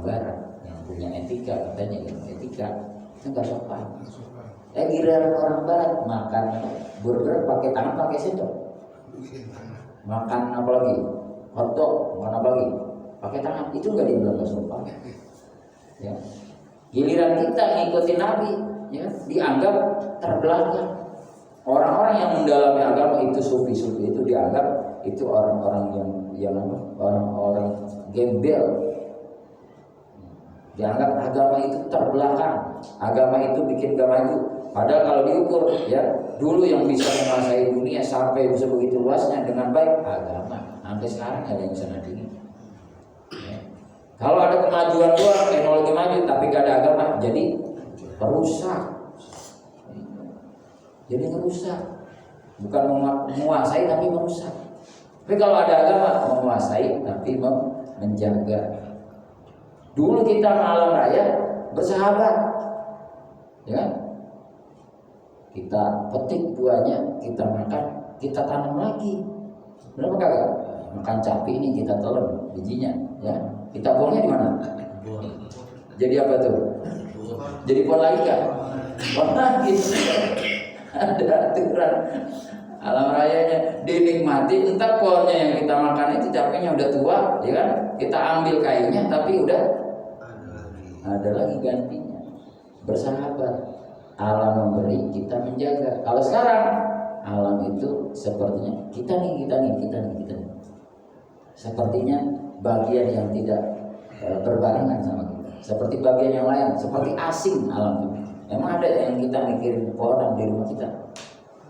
Barat yang punya etika, katanya etika itu nggak sopan. Giliran orang Barat makan burger pakai tangan, pakai sendok. Makan apa lagi? Hotdog, makan apa lagi? Pakai tangan. Itu nggak dibilang nggak sopan. Ya. Giliran kita ngikutin Nabi, ya, dianggap terbelakang. Orang-orang yang mendalami agama itu sufi-sufi itu dianggap itu orang-orang yang orang-orang gembel. Dianggap agama itu terbelakang, agama itu bikin gak maju. Padahal kalau diukur, ya, dulu yang bisa menguasai dunia sampai sebegitu luasnya dengan baik agama. Sampai sekarang ada yang bisa nandingin. Ya. Kalau ada kemajuan luar, teknologi maju, tapi gak ada agama, jadi perusak. Jadi merusak. Bukan menguasai tapi merusak. Tapi kalau ada agama, menguasai tapi menjaga. Dulu kita malam raya bersahabat, ya, kita petik buahnya, kita makan, kita tanam lagi. Berapa kagak? Makan cabai ini kita telan bijinya, ya. Kita buangnya di mana? Jadi apa tuh? Jadi pohon lagi kan? Pohon lagi. Ada aturan alam rayanya, dinikmati. Entar pohonnya yang kita makan itu capainya udah tua, ya kan? Kita ambil kayunya, tapi udah ada lagi gantinya. Bersahabat, alam memberi, kita menjaga. Kalau sekarang alam itu sepertinya kita nih. Sepertinya bagian yang tidak berbarengan sama kita. Seperti bagian yang lain, seperti asing alam itu. Emang ada yang kita mikirin pohon di rumah kita?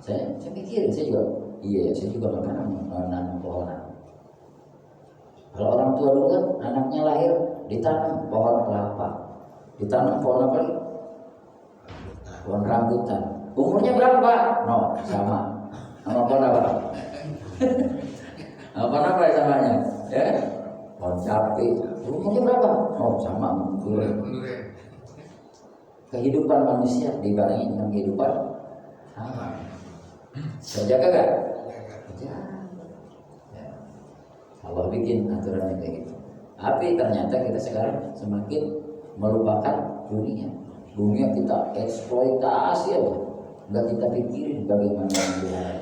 Saya pikirin, saya juga menanam pohonan. Kalau orang tua dulu kan anaknya lahir ditanam pohon kelapa, ditanam pohon apa lagi? Pohon rambutan. Umurnya berapa? No, sama pohon apa? Pohon apa ya samanya? Ya, pohon cabai. Umurnya berapa? Oh, sama durian. Kehidupan manusia dibarengi dengan kehidupan alam. Saya jaga gak? Ya. Allah bikin aturannya kayak gitu. Tapi ternyata kita sekarang semakin melupakan dunia. Dunia kita eksploitasi aja, nggak kita pikirin bagaimana memelihara.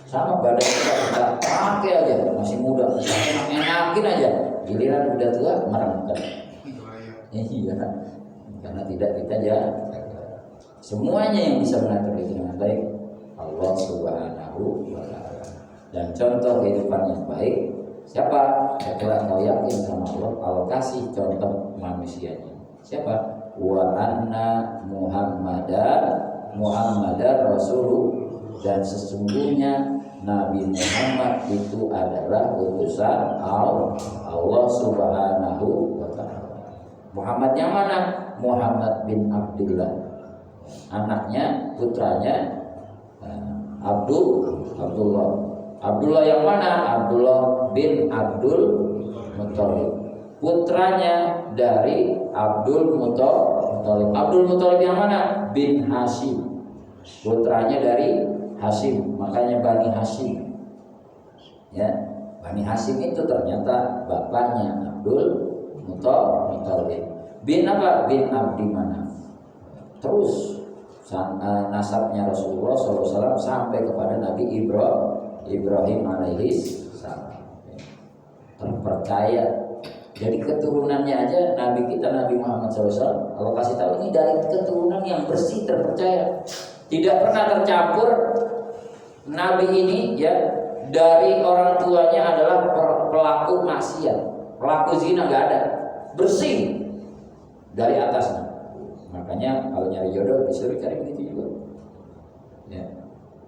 Sama badan kita pakai aja, masih muda, enakin aja. Giliran udah tua merengket. Iya, karena tidak kita jaga. Semuanya yang bisa mengatur itu dengan baik Allah Subhanahu wa Ta'ala. Dan contoh kehidupan yang baik siapa? Setelah kau yakin sama Allah, Allah kasih contoh manusianya. Siapa? Wa anna Muhammadar Rasulullah, dan sesungguhnya Nabi Muhammad itu adalah utusan Allah Subhanahu wa Ta'ala. Muhammad yang mana? Muhammad bin Abdullah, anaknya, putranya Abdullah yang mana? Abdullah bin Abdul Muthalib, putranya dari Abdul Muthalib. Abdul Muthalib yang mana? Bin Hashim, putranya dari Hashim, makanya Bani Hashim. Ya, Bani Hashim itu ternyata bapaknya Abdul Muthalib. Bin apa? Bin Abdi Manaf. Terus nasabnya Rasulullah SAW sampai kepada Nabi Ibrahim alaihis salam. Terpercaya. Jadi keturunannya aja Nabi kita Nabi Muhammad SAW, Allah kasih tahu ini dari keturunan yang bersih, terpercaya. Tidak pernah tercampur. Nabi ini ya dari orang tuanya adalah pelaku maksiat, pelaku zina, nggak ada. Bersih dari atasnya. Makanya kalau nyari jodoh disuruh cari begitu juga. Ya,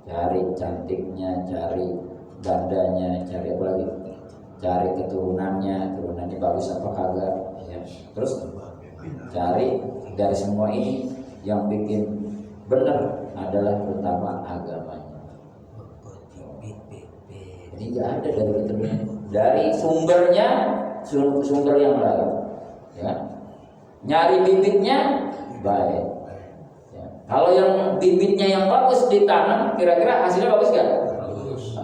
cari cantiknya, cari dandanya, cari apa lagi? Cari keturunannya bagus apa kagak? Ya. Terus cari dari semua ini yang bikin benar adalah pertama agamanya. Jadi nggak ada dari keturunan, dari sumbernya sumber yang lain. Ya. Nyari bibitnya baik. Ya. Kalau yang bibitnya yang bagus ditanam, kira-kira hasilnya bagus gak? Bagus.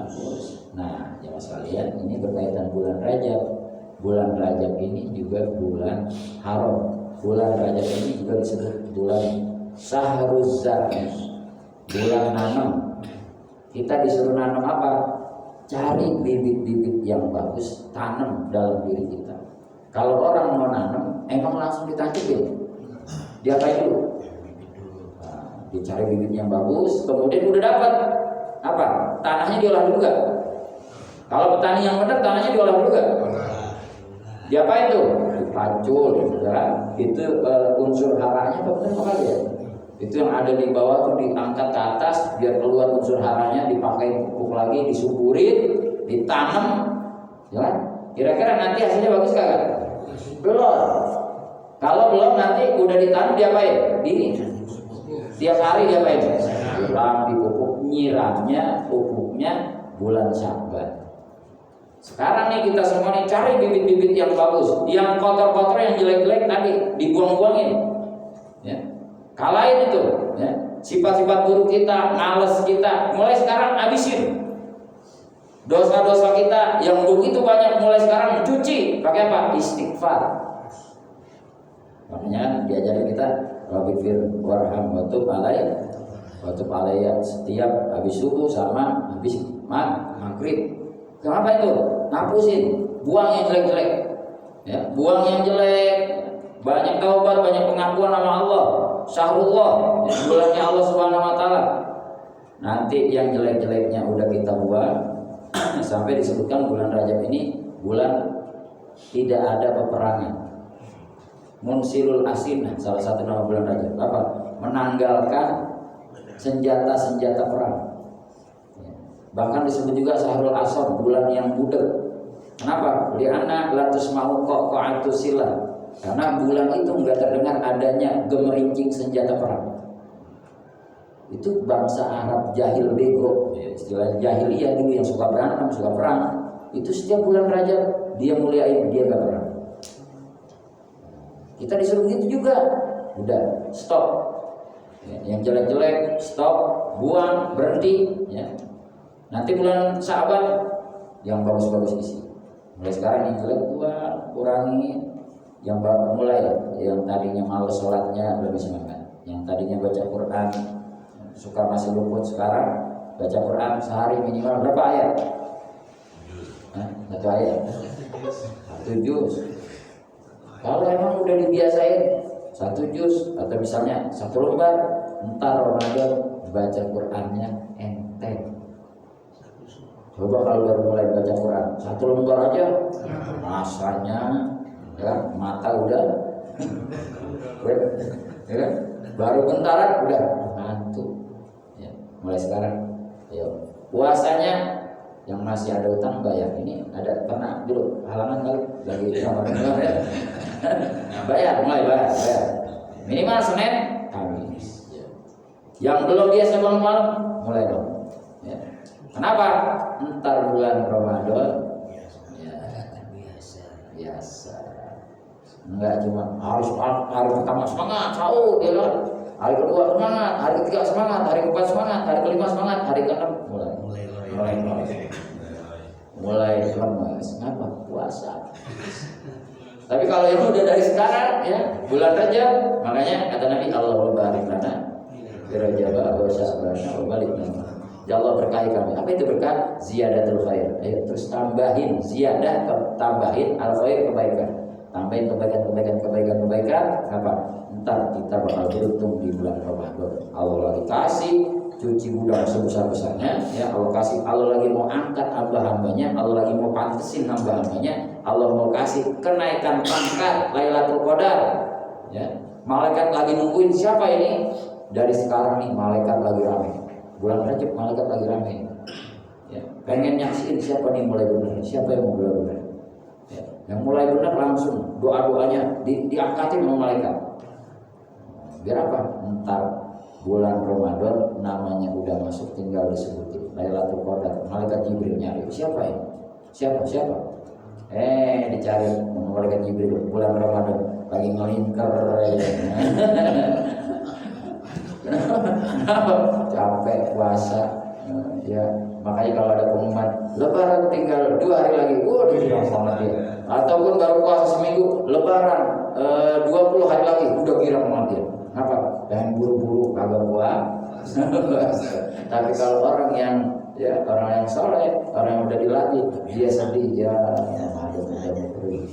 Nah, jemaah sekalian, ini berkaitan bulan Rajab. bulan Rajab ini juga bulan haram. Bulan Rajab ini juga disebut bulan Syahruz Zar'i, bulan nanam. Kita disuruh nanam apa? Cari bibit-bibit yang bagus, tanam dalam diri kita. Kalau orang mau nanam, emang langsung ditancapin. Diapain dulu? Nah, dicari bibit yang bagus, kemudian udah dapat apa? Tanahnya diolah dulu gak? Kalau petani yang benar, tanahnya diolah dulu gak? Diapain tuh? Dipacul, ya. Itu unsur haranya apa benar apa ya? Itu yang ada di bawah tuh diangkat ke atas biar keluar unsur haranya, dipakai pupuk lagi, disuburin, ditanam, ya. Kira-kira nanti hasilnya bagus kagak? Belum. Kalau belum nanti udah ditanam diapain? Tiap hari diapain? Siram, dipupuk, nyiramnya, pupuknya bulan Sya'ban. Sekarang nih kita semua nih cari bibit-bibit yang bagus, yang kotor-kotor, yang jelek-jelek tadi dibuang-buangin, ya. Kalahin itu, ya. Sifat-sifat buruk kita, males kita, mulai sekarang habisin. Dosa-dosa kita yang begitu banyak mulai sekarang cuci, pakai apa? Istighfar. Makanya diajarin kita Rabbifir warham watub alaiya setiap habis subuh sama habis maghrib. Kenapa itu? Hapusin, buang yang jelek-jelek, ya, buang yang jelek. Banyak taubat, banyak pengakuan nama Allah, Syahrullah, ya, bulannya Allah Subhanahu Wa Taala. Nanti yang jelek-jeleknya udah kita buang, sampai disebutkan bulan Rajab ini bulan tidak ada peperangan. Munsilul Asinah, salah satu nama bulan Rajab. Apa? Menanggalkan senjata-senjata perang. Bahkan disebut juga Syahrul Asad, bulan yang budek. Kenapa? Li'anna la tusma'u qa'atu silah. Karena bulan itu enggak terdengar adanya gemerincing senjata perang. Itu bangsa Arab jahil bego, istilah jahiliyah dulu yang suka berantem, suka perang. Itu setiap bulan Rajab dia muliain, dia enggak perang. Kita disuruh gitu juga. Udah, stop. Yang jelek-jelek stop, buang, berhenti, ya. Nanti bulan Sya'ban yang bagus-bagus isi. Mulai sekarang yang jelek buang, kurangi. Yang mulai yang tadinya malas sholatnya lebih semangat. Yang tadinya baca Quran suka masih luput, sekarang baca Quran sehari minimal berapa ayat? Satu ayat, satu juz. Kalau emang udah dibiasain satu juz atau misalnya satu lembar, entar Ramadan baca Qurannya enteng. Coba kalau baru mulai baca Quran satu lembar aja, rasanya ya mata udah, ya kan? Baru bentaran udah ngantuk. Ya, mulai sekarang, ayo puasanya yang masih ada utang bayar. Ini ada pernah dulu halangan kali lagi Ramadan ya. Bayar, mulai bayar. Minimal Senin, Kamis. Ya. Yang belum biasa bangun malam, mulai dong. Ya. Kenapa? Entar bulan Ramadan ya biasa. Enggak cuma hari pertama semangat, sahur ya kan. Hari kedua semangat, hari ketiga semangat, hari keempat semangat, hari kelima semangat, hari keenam mulai lemas. Kenapa? Puasa. Tapi kalau itu udah dari sekarang ya, bulan Rajab, makanya kata Nabi Allahumma barik lana fi Rajab wa Sya'ban wa barik lana. Ya Allah berkahi kami. Apa itu berkah? Ziyadatul khair. Ayo terus tambahin ziyadah, tambahin al khair, kebaikan. Tambahin kebaikan. Apa? Ntar kita bakal beruntung di bulan Ramadan. Allah lagi kasih cuci gudang sebesar-besarnya, ya Allah kasih. Allah lagi mau angkat hamba-hambanya, Allah lagi mau pantesin hamba-hambanya, Allah mau kasih kenaikan pangkat Lailatul Qadar. Ya, malaikat lagi nungguin siapa ini? Dari sekarang nih malaikat lagi ramai. Bulan Rajab malaikat lagi ramai. Ya, pengen nyaksiin siapa nih mulai benar, siapa yang mau mulai benar. Ya, yang mulai benar langsung doa-doanya diangkatin sama malaikat. Biar apa? Entar bulan Ramadan namanya udah masuk, tinggal disebutin Lailatul Qadar. Malaikat Jibril nyari siapa ini? Siapa? Dicari malaikat Jibril bulan Ramadan lagi ngelingkar ya. Capek puasa ya, makanya kalau ada pengumuman Lebaran tinggal 2 hari lagi, dibilang sama dia. Ataupun 20 hari lagi udah girang banget dia. Kenapa? Pengen buru-buru kagak buat. Tapi kalau orang yang soleh, orang yang udah dilatih, dia sedih ya, malam udah mau pergi,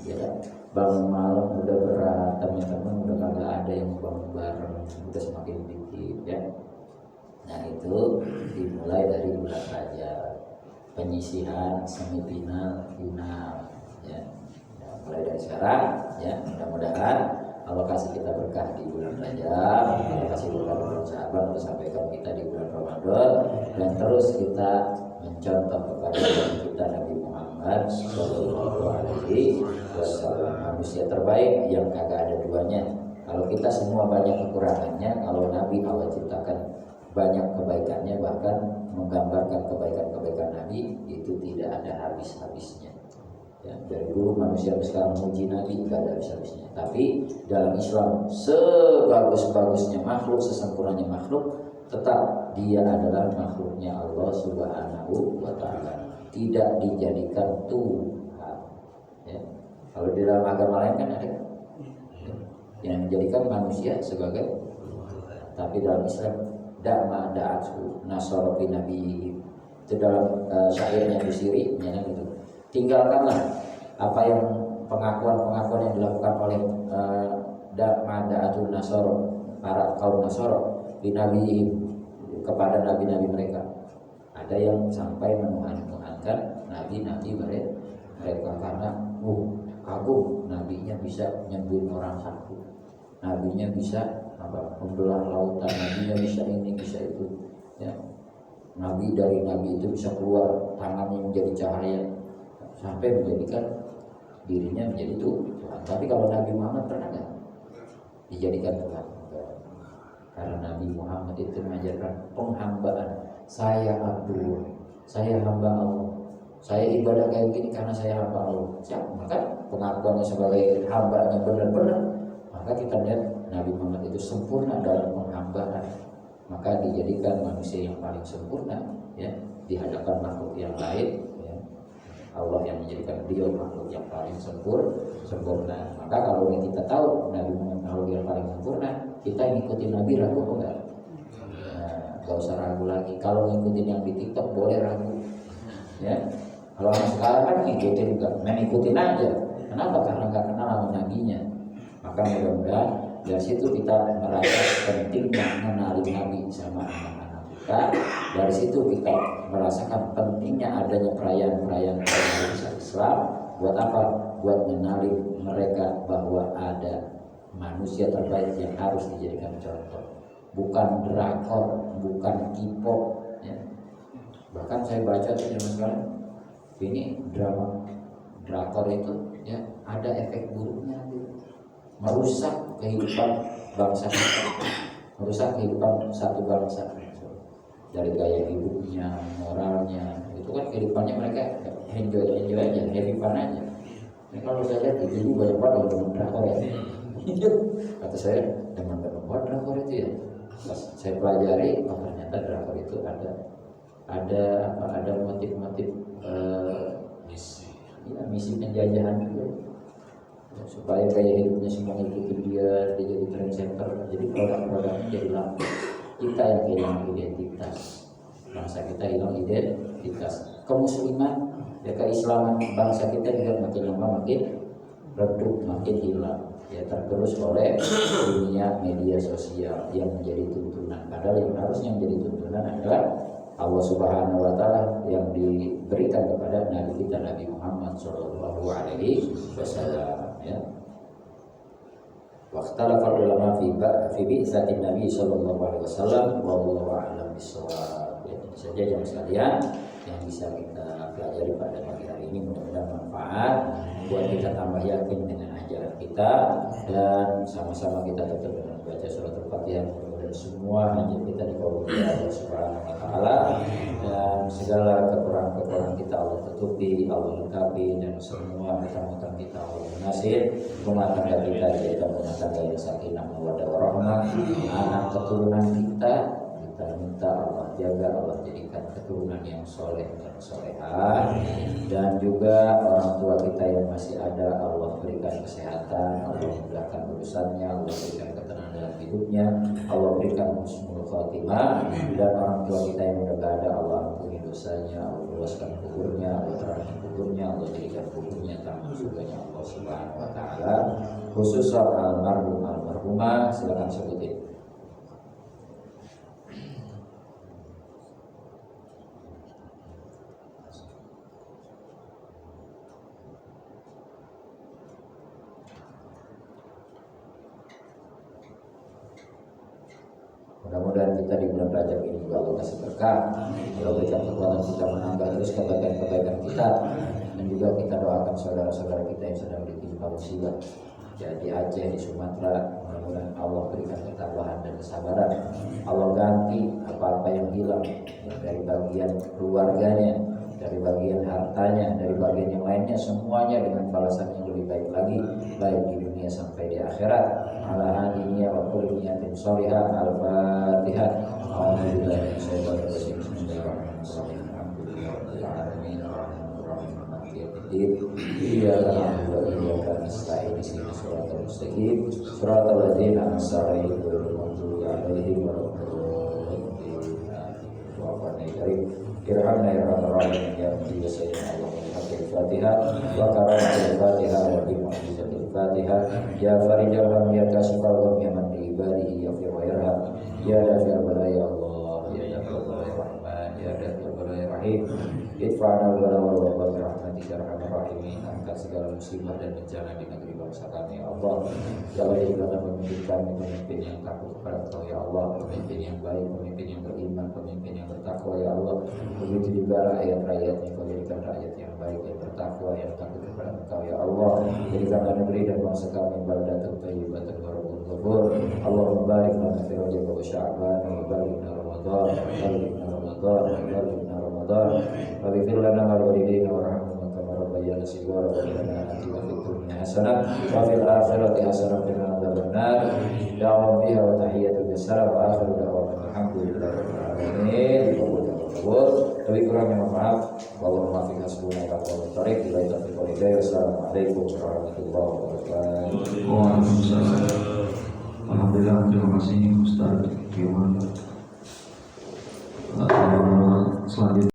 ya. Bangun malam udah berat, teman-teman udah kagak ada yang bangun bareng, udah semakin dikit, ya. Nah itu dimulai dari bulan Rajab, penyisihan semifinal, final, ya. Nah, mulai dari sekarang, ya mudah-mudahan Allah kasih kita berkah di bulan Rajab, Allah kasih berkah di bulan Syaban, Allah sampaikan kita di bulan Ramadan, dan terus kita mencontoh kepada kita Nabi Muhammad Sallallahu Alaihi Wasallam, manusia terbaik yang kagak ada duanya. Kalau kita semua banyak kekurangannya, kalau Nabi Allah ciptakan banyak kebaikannya, bahkan menggambarkan kebaikan-kebaikan Nabi itu tidak ada habis-habisnya. Ya, dari dulu manusia sekarang memuji Nabi tidak ada habis-habisnya. Tapi dalam Islam sebagus-bagusnya makhluk, sesempurnanya makhluk, tetap dia adalah makhluknya Allah Subhanahu wa Ta'ala. Tidak dijadikan Tuhan. Ya. Kalau di dalam agama lain kan ada yang menjadikan manusia sebagai Tuhan. Tapi dalam Islam da'ma da'atu nasara bi nabi, itu dalam syairnya Busiri, ya kan gitu. Tinggalkanlah apa yang pengakuan-pengakuan yang dilakukan oleh Da'atun Nasoro, para kaum Nasoro di Nabi kepada nabi-nabi mereka. Ada yang sampai menuhankan nabi-nabi mereka karena kagum nabinya bisa nyembuhin orang sakit, nabinya bisa membelah lautan, nabinya bisa ini bisa itu, ya. Nabi dari nabi itu bisa keluar tangannya menjadi cahaya, sampai menjadikan dirinya menjadi Tuhan. Tapi kalau Nabi Muhammad pernah nggak dijadikan Tuhan? Karena Nabi Muhammad itu mengajarkan penghambaan. Saya Abdul, saya hamba Allah, saya ibadah kayak gini karena saya hamba Allah. Siapa? Maka pengakuannya sebagai hambanya benar-benar. Maka kita lihat Nabi Muhammad itu sempurna dalam penghambaan. Maka dijadikan manusia yang paling sempurna, ya, di hadapan makhluk yang lain. Allah yang menjadikan beliau makhluk yang paling sempurna. Maka kalau kita tahu Nabi Muhammad makhluk yang paling sempurna, kita ngikutin Nabi ragu apa enggak? Gak usah ragu lagi. Kalau ngikutin yang di TikTok boleh ragu, ya. Kalau sekarang kan ngikutin aja. Kenapa? Karena nggak kenal sama nabinya. Maka mudah-mudahan dari situ kita merasa pentingnya mengenali Nabi sama anak-anak kita. Dari situ kita merasakan pentingnya adanya perayaan-perayaan Islam. Buat apa? Buat mengenali mereka bahwa ada manusia terbaik yang harus dijadikan contoh. Bukan drakor, bukan K-pop, ya. Bahkan saya baca zaman sekarang ini drama drakor itu, ya, ada efek buruknya, merusak kehidupan bangsa kita, merusak kehidupan satu bangsa. Dari gaya hidupnya, moralnya, itu kan kehidupannya mereka enjoy aja, happy fun aja. Ini kalau saya lihat di TV banyak banget yang demen drakor ya. Kata saya demen-demen banget drakor itu ya. Pas saya pelajari, oh ternyata drakor itu ada motif-motif misi penjajahan juga, ya, supaya gaya hidupnya semua ikuti dia jadi trendsetter, jadi produk-produknya jadi laku. Kita yang hilang identitas, bangsa kita hilang identitas. Kemusliman, ya, keislaman bangsa kita juga makin lama makin redup, makin hilang, ya, tergerus oleh dunia media sosial yang menjadi tuntunan. Padahal yang harusnya menjadi tuntunan adalah Allah Subhanahu wa Ta'ala yang diberikan kepada Nabi kita Nabi Muhammad Sallallahu Alaihi Wasallam, ya. Waqtalafa ulama fi bi'tsatin Nabi Sallallahu Alaihi Wasallam, wallahu a'lam bishawab. Ini saja jamaah sekalian yang bisa kita pelajari pada pagi hari ini, mudah-mudahan manfaat buat kita tambah yakin dengan ajaran kita, dan sama-sama kita tetap dengan baca surat Al-Fatihah. Mudah-mudahan semua hajat kita dikabulkan Allah Subhanahu wa Ta'ala, dan segala kekurangan-kekurangan kita Allah tutupi, Allah lengkapi, dan semua hutang-hutang kita Allah lunasi. Rumah tangga kita dijadikan rumah tangga yang sakinah mawaddah warahmah, anak keturunan kita kita minta Allah jaga, Allah jadikan keturunan yang soleh dan solehah, dan juga orang tua kita yang masih ada Allah berikan kesehatan, Allah mudahkan urusannya, Allah berikan ketenangan dalam hidupnya, Allah berikan husnul khotimah, dan orang tua kita yang udah gak ada Allah ampuni dosanya, Allah luaskan kuburnya, Allah terangi kuburnya, Allah jadikan kuburnya tamu surganya Allah Subhanahu wa taala. Khusus soal almarhum almarhumah, silakan sebutin. Mudah-mudahan kita di bulan Rajab ini juga Allah kasih berkah, Allah berikan kekuatan kita menambah terus kebaikan-kebaikan kita, dan juga kita doakan saudara-saudara kita yang sedang ditimpa musibah ya di Aceh, di Sumatera. Mudah-mudahan Allah berikan ketabahan dan kesabaran, Allah ganti apa-apa yang hilang dari bagian keluarganya, dari bagian hartanya, dari bagian yang lainnya, semuanya dengan balasan yang lebih baik lagi, baik di dunia sampai di akhirat. Ala hadiniya wa kulli niyatin sholihah. Al-Fatihah. Alhamdulillah. Bismillahirrahmanirrahim. Alhamdulillahirabbil alamin. Arrahmanirrahim. Maliki yaumiddin. Iyyaka na'budu wa iyyaka nasta'in. Ihdinas siratal mustaqim. Siratal ladzina an'amta 'alaihim ghairil maghdubi 'alaihim waladdallin. Irhamna ya rabbal alamin ya rabbi ya sayyidina Allah al-Fatihah wa karamatul Fatihah wa bi mu'jizatil Fatihah ya farijal ham ya kasifal gham ya man bi ibadihi yaghfir wa yarham ya dafi'al balaya Allah ya dafi'al balaya rahman ya dafi'al balaya rahim idfa'na wala wala wa bi rahmatika arhamar rahimin. Angkat segala musibah dan bencana di negeri bangsa kami ya Allah. Ya Allah, jadikan pemimpin kami pemimpin yang takut kepada Engkau ya Allah, pemimpin yang baik, pemimpin yang beriman, pemimpin yang bertakwa ya Allah. Begitu juga rakyat-rakyatnya, Kau jadikan rakyat yang baik, yang bertakwa, yang takut kepada Engkau ya Allah. Jadikanlah negeri dan bangsa kami baldatun thayyibatan wa rabbul ghafur. Allahumma barik lana fi Rajab wa Sya'ban wa balighna Ramadan wa balighna Ramadan wa balighna Ramadan wa ighfir lana wa walidayna warhamhum kama rabbayana shighara wa lana atina fid dunya hasanah wa fil akhirati hasanah wa qina adzabannar. Da'awahum fiha wa tahiyyatuhum salam wa akhiru da'wahum alhamdulillahirabbil alamin. Lebih kurangnya mohon maaf. Wallahu muwaffiq hasbuna wa ni'mal wakil. Billahi taufiq wal hidayah. Wassalamualaikum warahmatullahi wabarakatuh. Waalaikumsalam. Alhamdulillah, terima kasih Ustaz Firman. Selanjutnya